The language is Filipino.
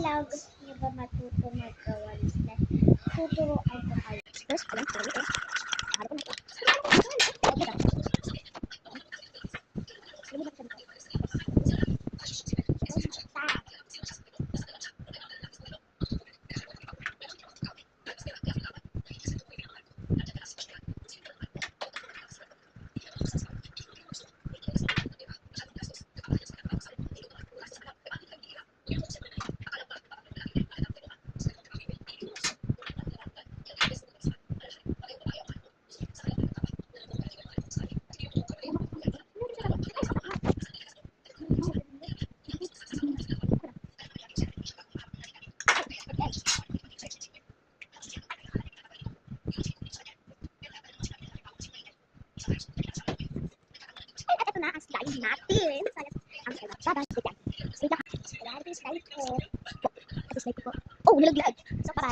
Hello, gusto niyo ba matuto maggawa ng slime? Tuturuan ko kayo. First, alam ko ito. Ano ko na ito? Ito na ang slime natin. Ang slime. Bye-bye. Wait lang. Slime ko. Oh, nilaglag. So, bye-bye.